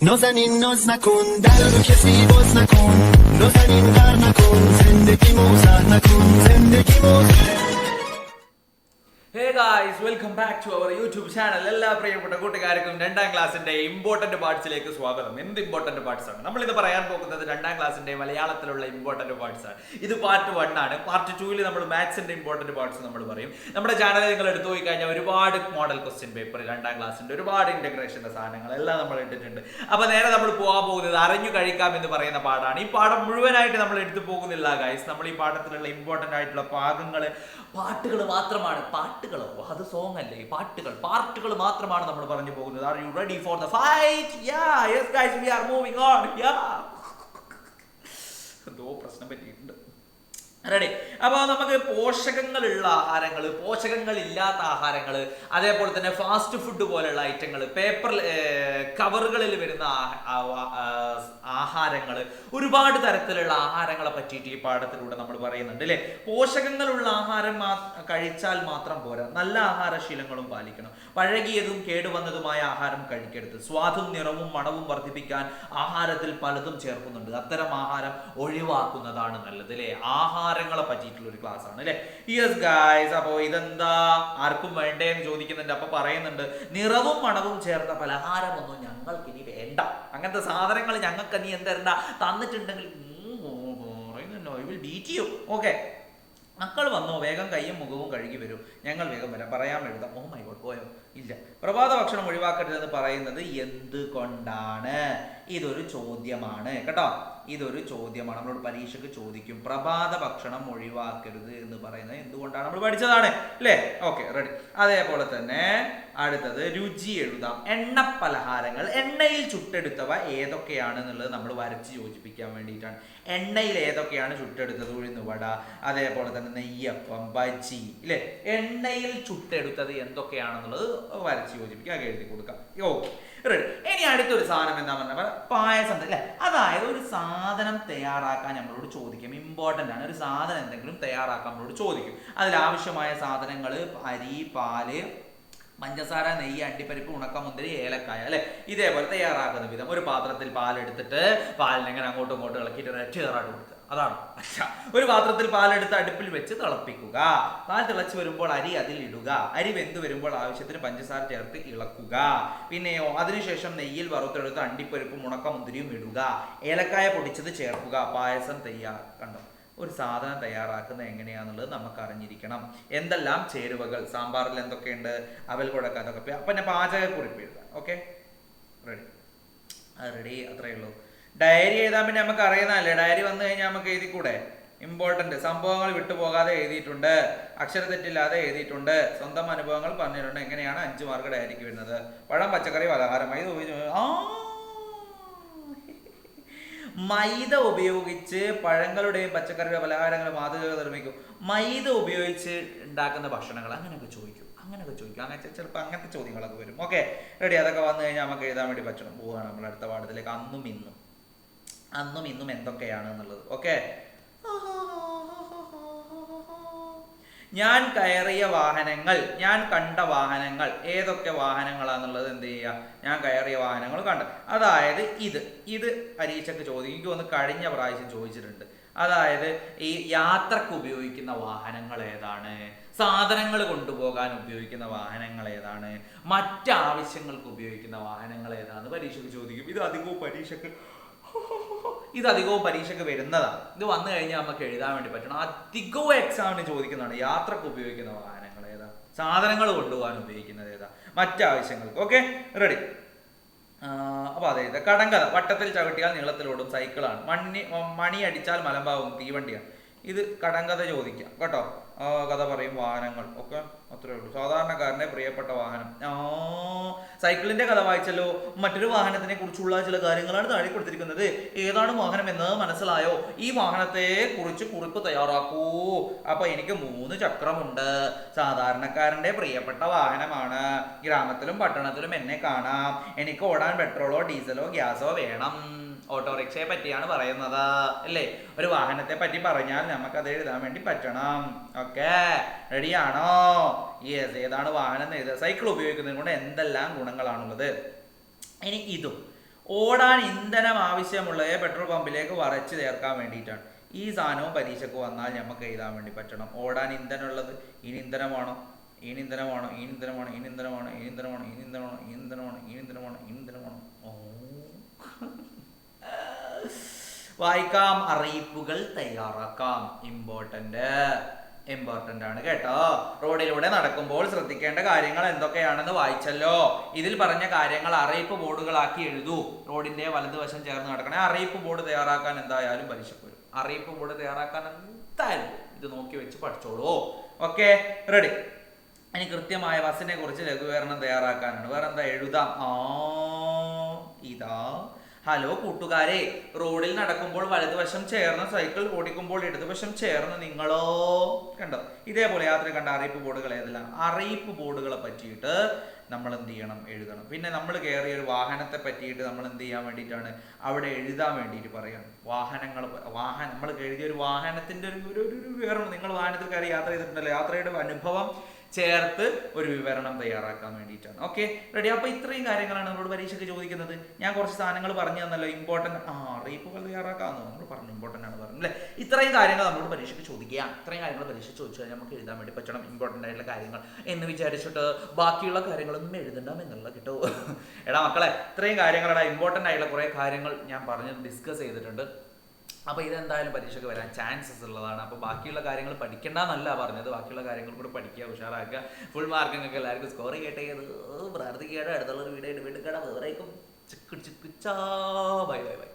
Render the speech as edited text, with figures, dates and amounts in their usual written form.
نازنین ناز نکن در رو کسی باز نکن نازنین غر نکن زندگی موزه نکن زندگی موزه Hey guys, welcome back to our YouTube channel. എല്ലാ പ്രിയപ്പെട്ട കൂട്ടുകാർക്കും രണ്ടാം ക്ലാസ്സിന്റെ ഇമ്പോർട്ടന്റ് പാർട്സിലേക്ക് സ്വാഗതം. എന്ത് ഇമ്പോർട്ടന്റ് പാർട്സ് ആണ് നമ്മളിത് പറയാൻ പോകുന്നത്? രണ്ടാം ക്ലാസ്സിന്റെ മലയാളത്തിലുള്ള ഇമ്പോർട്ടന്റ് പാർട്സ് ആണ്. ഇത് പാർട്ട് 1 ആണ്. പാർട്ട് 2 നമ്മൾ മാത്സിന്റെ ഇമ്പോർട്ടന്റ് പാർട്സ് നമ്മൾ പറയും. നമ്മുടെ ചാനൽ നിങ്ങൾ എടുത്തു പോയി കഴിഞ്ഞാൽ ഒരുപാട് മോഡൽ ക്വസ്റ്റ്യൻ പേപ്പർ, രണ്ടാം ക്ലാസ്സിന്റെ ഒരുപാട് ഇന്റഗ്രേഷന്റെ സാധനങ്ങൾ എല്ലാം നമ്മൾ ഇട്ടിട്ടുണ്ട്. അപ്പൊ നേരെ നമ്മൾ പോകാൻ പോകുന്നത് അറിഞ്ഞു കഴിക്കാം എന്ന് പറയുന്ന പാഠമാണ്. ഈ പാഠം മുഴുവനായിട്ട് നമ്മൾ എടുത്തു പോകുന്നില്ല ഗൈസ്. നമ്മൾ ഈ പാഠത്തിലുള്ള ഇമ്പോർട്ടന്റ് ആയിട്ടുള്ള പാട്ടുകൾ മാത്രമാണ്. പാട്ടുകളോ, അത് സോങ് അല്ലേ? പാട്ടുകൾ മാത്രമാണ് നമ്മൾ പറഞ്ഞു പോകുന്നത്. Are you ready for the fight? Yes guys, we are moving on. എന്തോ പ്രശ്നം പറ്റിയിട്ടുണ്ട്. റെഡി. അപ്പോൾ നമുക്ക് പോഷകങ്ങളുള്ള ആഹാരങ്ങൾ, പോഷകങ്ങളില്ലാത്ത ആഹാരങ്ങൾ, അതേപോലെ തന്നെ ഫാസ്റ്റ് ഫുഡ് പോലെയുള്ള ഐറ്റങ്ങൾ, പേപ്പർ കവറുകളിൽ വരുന്ന ആഹാരങ്ങൾ, ഒരുപാട് തരത്തിലുള്ള ആഹാരങ്ങളെ പറ്റിയിട്ട് ഈ പാഠത്തിലൂടെ നമ്മൾ പറയുന്നുണ്ട് അല്ലേ. പോഷകങ്ങളുള്ള ആഹാരം കഴിച്ചാൽ മാത്രം പോരാ, നല്ല ആഹാരശീലങ്ങളും പാലിക്കണം. പഴകിയതും കേടുവന്നതുമായ ആഹാരം കഴിക്കരുത്. സ്വാദും നിറവും മണവും വർദ്ധിപ്പിക്കാൻ ആഹാരത്തിൽ പലതും ചേർക്കുന്നുണ്ട്. അത്തരം ആഹാരം ഒഴിവാക്കുന്നതാണ് നല്ലത് അല്ലേ. ആഹാരങ്ങളെ പറ്റിയിട്ടുള്ള ഒരു ക്ലാസ് ആണ് അല്ലെ. യെസ് ഗൈസ്, അപ്പോ ഇതെന്താ ആർക്കും വേണ്ടേ എന്ന് ചോദിക്കുന്നുണ്ട്. അപ്പൊ പറയുന്നുണ്ട്, നിറവും മണവും ചേർത്ത പലഹാരമൊന്നും ഞങ്ങൾക്ക് ഇനി വേണ്ട. അങ്ങനത്തെ സാധനങ്ങൾ ഞങ്ങൾക്ക് നീ എന്തരണ്ട തന്നിട്ടുണ്ടെങ്കിൽ ഓക്കെ. മക്കൾ വന്നോ, വേഗം കയ്യും മുഖവും കഴുകി വരും, ഞങ്ങൾ വേഗം വരാം. പറയാൻ എഴുതാം. ഓ മൈ ഗോഡ്, പോയോ? ഇല്ല. പ്രഭാത ഭക്ഷണം ഒഴിവാക്കരുതെന്ന് പറയുന്നത് എന്തുകൊണ്ടാണ്? ഇതൊരു ചോദ്യമാണ് കേട്ടോ. ഇതൊരു ചോദ്യമാണ്. നമ്മളോട് പരീക്ഷയ്ക്ക് ചോദിക്കും, പ്രഭാത ഭക്ഷണം ഒഴിവാക്കരുത് എന്ന് പറയുന്നത് എന്തുകൊണ്ടാണ്? നമ്മൾ പഠിച്ചതാണ് അല്ലേ. Okay, ready. അതേപോലെ തന്നെ അടുത്തത് രുചി എഴുതാം. എണ്ണ പലഹാരങ്ങൾ, എണ്ണയിൽ ചുട്ടെടുത്തവ ഏതൊക്കെയാണ് എന്നുള്ളത് നമ്മൾ വരച്ച് യോജിപ്പിക്കാൻ വേണ്ടിയിട്ടാണ്. എണ്ണയിൽ ഏതൊക്കെയാണ് ചുട്ടെടുത്തത്? ഉഴുന്നുവട, അതേപോലെ തന്നെ നെയ്യപ്പം, ബജി ഇല്ലേ. എണ്ണയിൽ ചുട്ടെടുത്തത് എന്തൊക്കെയാണെന്നുള്ളത് വരച്ച് യോജിപ്പിക്കുക, എഴുതി കൊടുക്കാം. Okay, ready. ഇനി അടുത്തൊരു സാധനം എന്താ പറഞ്ഞാൽ പായസം അല്ലേ. അതായത് ഒരു സാധനം തയ്യാറാക്കാൻ നമ്മളോട് ചോദിക്കും. ഇമ്പോർട്ടൻ്റ് ആണ്. ഒരു സാധനം എന്തെങ്കിലും തയ്യാറാക്കാൻ നമ്മളോട് ചോദിക്കും. അതിലാവശ്യമായ സാധനങ്ങൾ അരി, പാല്, പഞ്ചസാര, നെയ്യ്, അണ്ടിപ്പരിപ്പ്, ഉണക്കമുന്തിരി, ഏലക്കായ അല്ലെ. ഇതേപോലെ തയ്യാറാക്കുന്ന വിധം. ഒരു പാത്രത്തിൽ പാലെടുത്തിട്ട് പാലിനെങ്ങനെ അങ്ങോട്ടും ഇങ്ങോട്ടും ഇളക്കിയിട്ട് ഒറ്റേറാട്ട് കൊടുക്കുക, അതാണ്. ഒരു പാത്രത്തിൽ പാലെടുത്ത് അടുപ്പിൽ വെച്ച് തിളപ്പിക്കുക. പാൽ തിളച്ച് വരുമ്പോൾ അരി അതിൽ ഇടുക. അരി വെന്ത് വരുമ്പോൾ ആവശ്യത്തിന് പഞ്ചസാര ചേർത്ത് ഇളക്കുക. പിന്നെയോ അതിനുശേഷം നെയ്യിൽ വറുത്തെടുത്ത് അണ്ടിപ്പരിപ്പും ഉണക്കമുന്തിരിയും ഇടുക. ഏലക്കായ പൊടിച്ചത് ചേർക്കുക. പായസം കണ്ടോ. ഒരു സാധനം തയ്യാറാക്കുന്നത് എങ്ങനെയാണെന്നുള്ളത് നമുക്ക് അറിഞ്ഞിരിക്കണം. എന്തെല്ലാം ചേരുവകൾ, സാമ്പാറിൽ എന്തൊക്കെയുണ്ട്, അവൽ കുഴക്ക, അതൊക്കെ. പിന്നെ പാചകക്കുറിപ്പ് എഴുതാം. Okay, ready. അത്രയേ ഉള്ളൂ. ഡയറി എഴുതാൻ പിന്നെ നമുക്ക് അറിയുന്നതല്ലേ. ഡയറി വന്നു കഴിഞ്ഞാൽ നമുക്ക് എഴുതിക്കൂടെ? ഇമ്പോർട്ടന്റ് സംഭവങ്ങൾ വിട്ടുപോകാതെ എഴുതിയിട്ടുണ്ട്, അക്ഷരത്തെറ്റില്ലാതെ എഴുതിയിട്ടുണ്ട്, സ്വന്തം അനുഭവങ്ങൾ പറഞ്ഞിട്ടുണ്ട്. എങ്ങനെയാണ് 5 മാർക്ക് ഡയറിക്ക് വരുന്നത്? പഴം, പച്ചക്കറി, പലഹാരമായി മൈദ ഉപയോഗിച്ച് പഴങ്ങളുടെയും പച്ചക്കറിയുടെ പലഹാരങ്ങളും മാതൃക നിർമ്മിക്കും. മൈദ ഉപയോഗിച്ച് ഉണ്ടാക്കുന്ന ഭക്ഷണങ്ങൾ അങ്ങനെയൊക്കെ ചോദിക്കും. അങ്ങനെ ചിലപ്പോൾ അങ്ങനത്തെ ചോദ്യങ്ങളൊക്കെ വരും. Okay, ready. അതൊക്കെ വന്നു കഴിഞ്ഞാൽ നമുക്ക് എഴുതാൻ വേണ്ടി പറ്റണം. പോവുകയാണ് നമ്മൾ അടുത്ത പാഠത്തിലേക്ക്. അന്നും ഇന്നും എന്തൊക്കെയാണ് എന്നുള്ളത്. ഓക്കെ, ഞാൻ കയറിയ വാഹനങ്ങൾ, ഞാൻ കണ്ട വാഹനങ്ങൾ, ഏതൊക്കെ വാഹനങ്ങളാന്നുള്ളത് എന്ത് ചെയ്യുക? ഞാൻ കയറിയ വാഹനങ്ങൾ കണ്ട. അതായത് ഇത് പരീക്ഷയ്ക്ക് ചോദിക്കും. എനിക്ക് ഒന്ന് കഴിഞ്ഞ പ്രാവശ്യം ചോദിച്ചിട്ടുണ്ട്. അതായത് ഈ യാത്രക്ക് ഉപയോഗിക്കുന്ന വാഹനങ്ങൾ ഏതാണ്, സാധനങ്ങൾ കൊണ്ടുപോകാൻ ഉപയോഗിക്കുന്ന വാഹനങ്ങൾ ഏതാണ്, മറ്റാവശ്യങ്ങൾക്ക് ഉപയോഗിക്കുന്ന വാഹനങ്ങൾ ഏതാണ് പരീക്ഷയ്ക്ക് ചോദിക്കും. ഇത് അധികവും പരീക്ഷയ്ക്ക് വരുന്നതാണ്. ഇത് വന്നു കഴിഞ്ഞാൽ നമുക്ക് എഴുതാൻ വേണ്ടി പറ്റണം. അധികവും എക്സാമിന് ചോദിക്കുന്നതാണ്. യാത്രക്ക് ഉപയോഗിക്കുന്ന വാഹനങ്ങൾ ഏതാ, സാധനങ്ങൾ കൊണ്ടുപോകാൻ ഉപയോഗിക്കുന്നത് ഏതാ, മറ്റാവശ്യങ്ങൾക്ക്. Okay, ready. അപ്പൊ അതെ, കടങ്കഥ. വട്ടത്തിൽ ചവിട്ടിയാൽ നീളത്തിലോടും സൈക്കിളാണ്. മണി അടിച്ചാൽ മലമ്പാവും തീവണ്ടിയാണ്. ഇത് കടങ്കഥ ചോദിക്കാം കേട്ടോ. കഥ പറയും വാഹനങ്ങൾ. ഒക്കെ അത്രേ ഉള്ളൂ. സാധാരണക്കാരന്റെ പ്രിയപ്പെട്ട വാഹനം. സൈക്കിളിന്റെ കഥ വായിച്ചല്ലോ. മറ്റൊരു വാഹനത്തിനെ കുറിച്ചുള്ള ചില കാര്യങ്ങളാണ് താഴെ കൊടുത്തിരിക്കുന്നത്. ഏതാണ് വാഹനം എന്ന് മനസ്സിലായോ? ഈ വാഹനത്തെ കുറിച്ച് കുറിപ്പ് തയ്യാറാക്കൂ. അപ്പൊ എനിക്ക് 3 ചക്രമുണ്ട്. സാധാരണക്കാരന്റെ പ്രിയപ്പെട്ട വാഹനമാണ്. ഗ്രാമത്തിലും പട്ടണത്തിലും എന്നെ കാണാം. എനിക്ക് ഓടാൻ പെട്രോളോ ഡീസലോ ഗ്യാസോ വേണം. ഓട്ടോറിക്ഷയെ പറ്റിയാണ് പറയുന്നത് അല്ലേ. ഒരു വാഹനത്തെ പറ്റി പറഞ്ഞാൽ നമുക്കത് എഴുതാൻ വേണ്ടി പറ്റണം. ഓക്കെ, റെഡിയാണോ? യെസ്. ഏതാണ് വാഹനം എന്ന് എഴുതുക. സൈക്കിൾ ഉപയോഗിക്കുന്നതിന് കൊണ്ട് എന്തെല്ലാം ഗുണങ്ങളാണുള്ളത്? ഇനി ഇതും ഓടാൻ ഇന്ധനം ആവശ്യമുള്ളവയെ പെട്രോൾ പമ്പിലേക്ക് വരച്ച് ചേർക്കാൻ വേണ്ടിയിട്ടാണ്. ഈ സാധനവും പരീക്ഷയ്ക്ക് വന്നാൽ നമുക്ക് എഴുതാൻ വേണ്ടി പറ്റണം. ഓടാൻ ഇന്ധനം ഉള്ളത് ഇനി ഇന്ധനമാണോ, ഇനി ഇന്ധനമാണോ, ഇനി ഇന്ധനമാണോ, ഇനി ഇന്ധനമാണോ, ഇനി ഇന്ധനമാണോ, ഇനി ഇന്ധനമാണോ, ഇനി ഇന്ധനമാണോ, ഇനി ഇന്ധനമാണോ, ഇനി ഇന്ധനമാണോ. ഓ വായിക്കാം. അറിയിപ്പുകൾ തയ്യാറാക്കാം. ഇമ്പോർട്ടൻ്റ് ആണ് കേട്ടോ. റോഡിലൂടെ നടക്കുമ്പോൾ ശ്രദ്ധിക്കേണ്ട കാര്യങ്ങൾ എന്തൊക്കെയാണെന്ന് വായിച്ചല്ലോ. ഇതിൽ പറഞ്ഞ കാര്യങ്ങൾ അറിയിപ്പ് ബോർഡുകളാക്കി എഴുതൂ. റോഡിന്റെ വലതുവശം ചേർന്ന് നടക്കണേ. അറിയിപ്പ് ബോർഡ് തയ്യാറാക്കാൻ എന്തായാലും പരീക്ഷയ്ക്ക് വരും. അറിയിപ്പ് ബോർഡ് തയ്യാറാക്കാൻ എന്തായാലും ഇത് നോക്കി വെച്ച് പഠിച്ചോളൂ. Okay, ready. ഇനി കൃത്യമായ ബസ്സിനെ കുറിച്ച് ലഘുവിവരണം തയ്യാറാക്കാനാണ്. വേറെ എന്താ എഴുതാം? ഇതാ. ഹലോ കൂട്ടുകാരെ, റോഡിൽ നടക്കുമ്പോൾ വലതുവശം ചേർന്ന്, സൈക്കിൾ ഓടിക്കുമ്പോൾ ഇടതുവശം ചേർന്ന് നിങ്ങളോ. കണ്ടോ? ഇതേപോലെ യാത്ര കണ്ട അറിയിപ്പ് ബോർഡുകൾ ഏതെല്ലാം? അറിയിപ്പ് ബോർഡുകളെ പറ്റിയിട്ട് നമ്മൾ എന്ത് ചെയ്യണം? എഴുതണം. പിന്നെ നമ്മൾ കയറിയ ഒരു വാഹനത്തെ പറ്റിയിട്ട് നമ്മൾ എന്ത് ചെയ്യാൻ വേണ്ടിയിട്ടാണ്? അവിടെ എഴുതാൻ വേണ്ടിയിട്ട് പറയണം. നമ്മൾ എഴുതിയ ഒരു വാഹനത്തിന്റെ ഒരു വിവരണം. നിങ്ങൾ വാഹനത്തിൽ കയറി യാത്ര ചെയ്തിട്ടുണ്ടല്ലോ, യാത്രയുടെ അനുഭവം ചേർത്ത് ഒരു വിവരണം തയ്യാറാക്കാൻ വേണ്ടിയിട്ടാണ്. Okay, ready. അപ്പോൾ ഇത്രയും കാര്യങ്ങളാണ് നമ്മളോട് പരീക്ഷയ്ക്ക് ചോദിക്കുന്നത്. ഞാൻ കുറച്ച് സാധനങ്ങൾ പറഞ്ഞു തന്നല്ലോ. ഇമ്പോർട്ടൻ്റ് അറിയിപ്പുകൾ തയ്യാറാക്കാമെന്ന് നമ്മൾ പറഞ്ഞു. ഇമ്പോർട്ടൻ്റ് ആണ് പറഞ്ഞു അല്ലേ? ഇത്രയും കാര്യങ്ങൾ നമ്മളോട് പരീക്ഷയ്ക്ക് ചോദിക്കുക. ഇത്രയും കാര്യങ്ങൾ പരീക്ഷ ചോദിച്ചാൽ നമുക്ക് എഴുതാൻ വേണ്ടി പറ്റണം. ഇമ്പോർട്ടൻ്റ് ആയിട്ടുള്ള കാര്യങ്ങൾ എന്ന് വിചാരിച്ചിട്ട് ബാക്കിയുള്ള കാര്യങ്ങളൊന്നും എഴുതണ്ടാം എന്നുള്ള കേട്ടോ. എടാ മക്കളെ, ഇത്രയും കാര്യങ്ങളാണ് ഇമ്പോർട്ടൻ്റ് ആയിട്ടുള്ള കുറേ കാര്യങ്ങൾ ഞാൻ പറഞ്ഞ് ഡിസ്കസ് ചെയ്തിട്ടുണ്ട്. അപ്പോൾ ഇതെന്തായാലും പരീക്ഷയ്ക്ക് വരാൻ ചാൻസസ് ഉള്ളതാണ്. അപ്പോൾ ബാക്കിയുള്ള കാര്യങ്ങൾ പഠിക്കേണ്ടെന്നല്ല പറഞ്ഞത്, ബാക്കിയുള്ള കാര്യങ്ങൾ കൂടെ പഠിക്കുക, ഉഷാറാക്കുക. ഫുൾ മാർക്കിങ്ങൊക്കെ എല്ലാവർക്കും സ്കോർ ചെയ്യട്ടെ എന്ന് പ്രാർത്ഥിക്കുകയാണ്. അടുത്തുള്ളൊരു വീഡിയോ വീണ്ടും കാണാം. വേറേക്കും ബൈ ബൈ ബൈ.